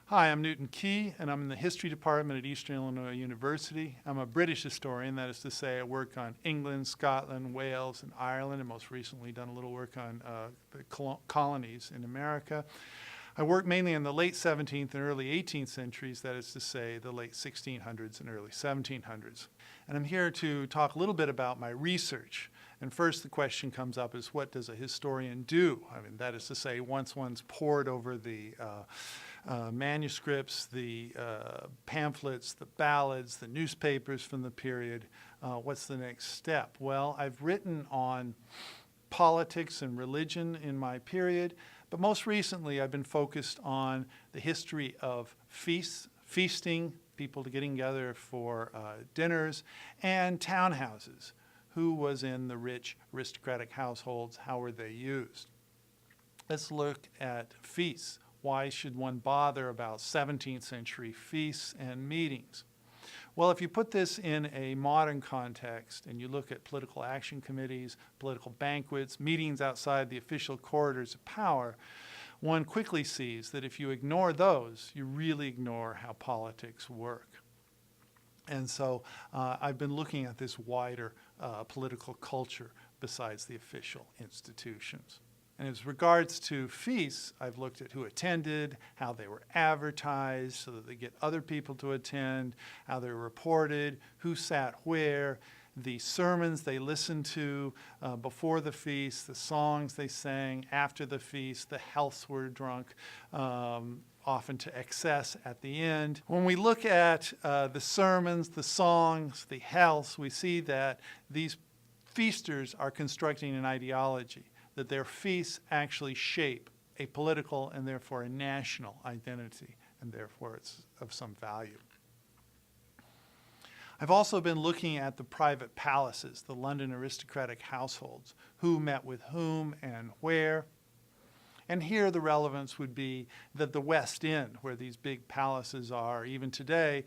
Hi, I'm Newton Key, and I'm in the History Department at Eastern Illinois University. I'm a British historian, that is to say I work on England, Scotland, Wales, and Ireland, and most recently done a little work on the colonies in America. I work mainly in the late 17th and early 18th centuries, that is to say the late 1600s and early 1700s. And I'm here to talk a little bit about my research. And first the question comes up is, what does a historian do? I mean, that is to say, once one's pored over the manuscripts, the pamphlets, the ballads, the newspapers from the period, what's the next step? Well, I've written on politics and religion in my period, but most recently I've been focused on the history of feasting, people getting together for dinners, and townhouses. Who was in the rich aristocratic households? How were they used? Let's look at feasts. Why should one bother about 17th century feasts and meetings? Well, if you put this in a modern context and you look at political action committees, political banquets, meetings outside the official corridors of power, one quickly sees that if you ignore those, you really ignore how politics work. And so I've been looking at this wider political culture besides the official institutions. And as regards to feasts, I've looked at who attended, how they were advertised so that they get other people to attend, how they were reported, who sat where, the sermons they listened to before the feast, the songs they sang after the feast, the healths were drunk, often to excess at the end. When we look at the sermons, the songs, the healths, we see that these feasters are constructing an ideology, that their feasts actually shape a political and therefore a national identity, and therefore it's of some value. I've also been looking at the private palaces, the London aristocratic households, who met with whom and where. And here the relevance would be that the West End, where these big palaces are even today,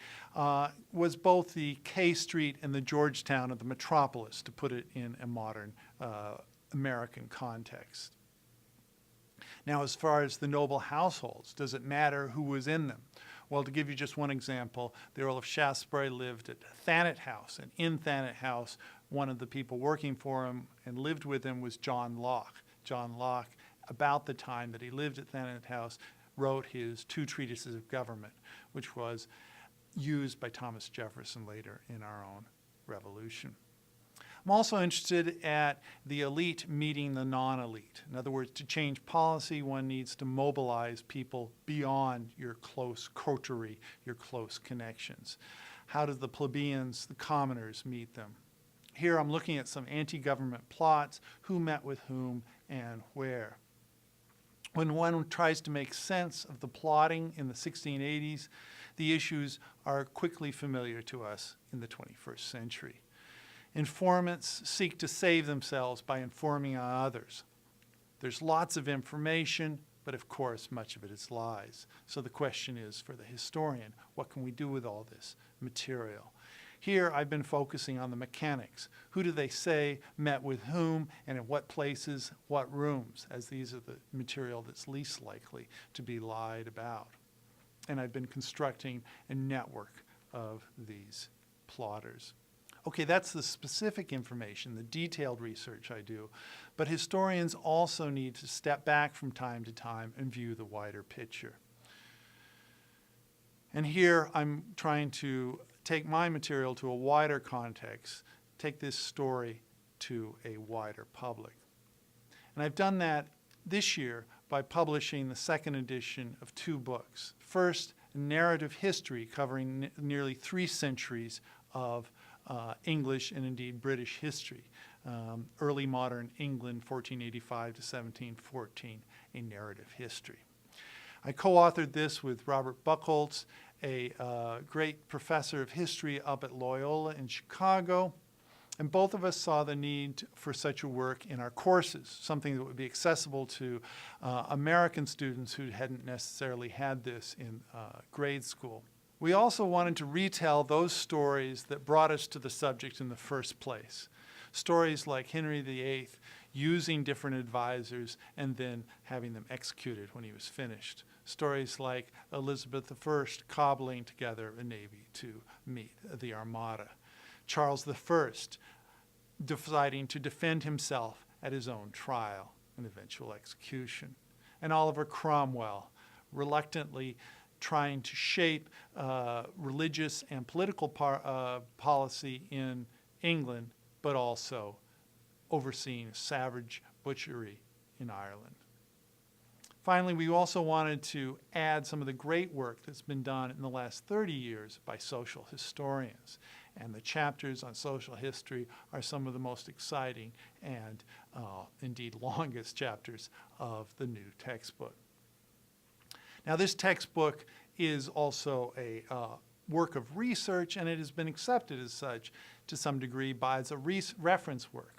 was both the K Street and the Georgetown of the metropolis, to put it in a modern American context. Now, as far as the noble households, does it matter who was in them? Well, to give you just one example, the Earl of Shaftesbury lived at Thanet House, and in Thanet House, one of the people working for him and lived with him was John Locke. John Locke, about the time that he lived at Thanet House, wrote his Two Treatises of Government, which was used by Thomas Jefferson later in our own revolution. I'm also interested at the elite meeting the non-elite. In other words, to change policy, one needs to mobilize people beyond your close coterie, your close connections. How do the plebeians, the commoners, meet them? Here I'm looking at some anti-government plots, who met with whom and where. When one tries to make sense of the plotting in the 1680s, the issues are quickly familiar to us in the 21st century. Informants seek to save themselves by informing on others. There's lots of information, but of course much of it is lies. So the question is, for the historian, what can we do with all this material? Here I've been focusing on the mechanics. Who do they say met with whom, and in what places, what rooms, as these are the material that's least likely to be lied about. And I've been constructing a network of these plotters. Okay, that's the specific information, the detailed research I do, but historians also need to step back from time to time and view the wider picture. And here I'm trying to take my material to a wider context, take this story to a wider public. And I've done that this year by publishing the second edition of two books. First, a narrative history covering nearly 3 centuries of English and indeed British history. Early modern England, 1485 to 1714, a narrative history. I co-authored this with Robert Buchholz, a great professor of history up at Loyola in Chicago, and both of us saw the need for such a work in our courses, something that would be accessible to American students who hadn't necessarily had this in grade school. We also wanted to retell those stories that brought us to the subject in the first place. Stories like Henry VIII using different advisors and then having them executed when he was finished. stories like Elizabeth I cobbling together a navy to meet the Armada, Charles I deciding to defend himself at his own trial and eventual execution, and Oliver Cromwell reluctantly trying to shape religious and political policy in England, but also overseeing savage butchery in Ireland. Finally, we also wanted to add some of the great work that's been done in the last 30 years by social historians. And the chapters on social history are some of the most exciting and indeed longest chapters of the new textbook. Now, this textbook is also a work of research, and it has been accepted as such to some degree as a reference work.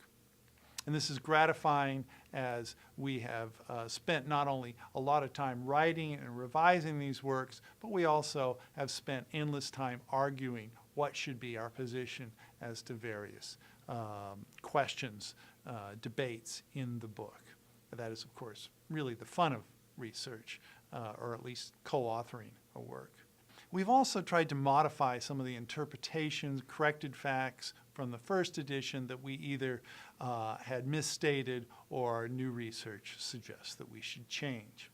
And this is gratifying, as we have spent not only a lot of time writing and revising these works, but we also have spent endless time arguing what should be our position as to various questions, debates in the book. That is, of course, really the fun of research, or at least co-authoring a work. We've also tried to modify some of the interpretations, corrected facts from the first edition that we either had misstated or new research suggests that we should change.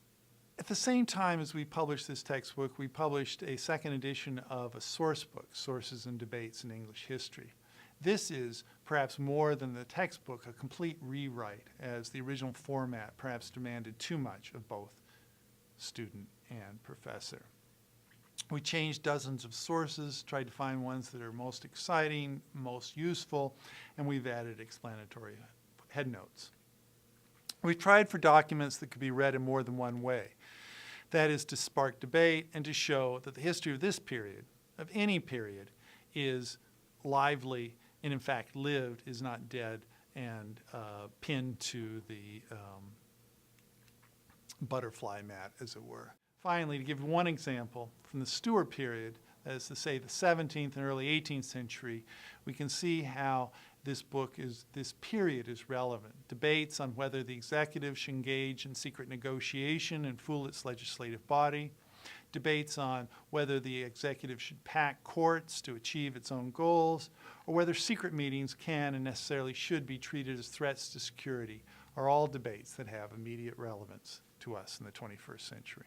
At the same time as we published this textbook, we published a second edition of a source book, Sources and Debates in English History. This is, perhaps more than the textbook, a complete rewrite, as the original format perhaps demanded too much of both student and professor. We changed dozens of sources, tried to find ones that are most exciting, most useful, and we've added explanatory headnotes. We've tried for documents that could be read in more than one way. That is to spark debate and to show that the history of this period, of any period, is lively and in fact lived, is not dead and pinned to the butterfly mat, as it were. Finally, to give one example, from the Stuart period, that is to say the 17th and early 18th century, we can see how this period is relevant. Debates on whether the executive should engage in secret negotiation and fool its legislative body, debates on whether the executive should pack courts to achieve its own goals, or whether secret meetings can and necessarily should be treated as threats to security, are all debates that have immediate relevance to us in the 21st century.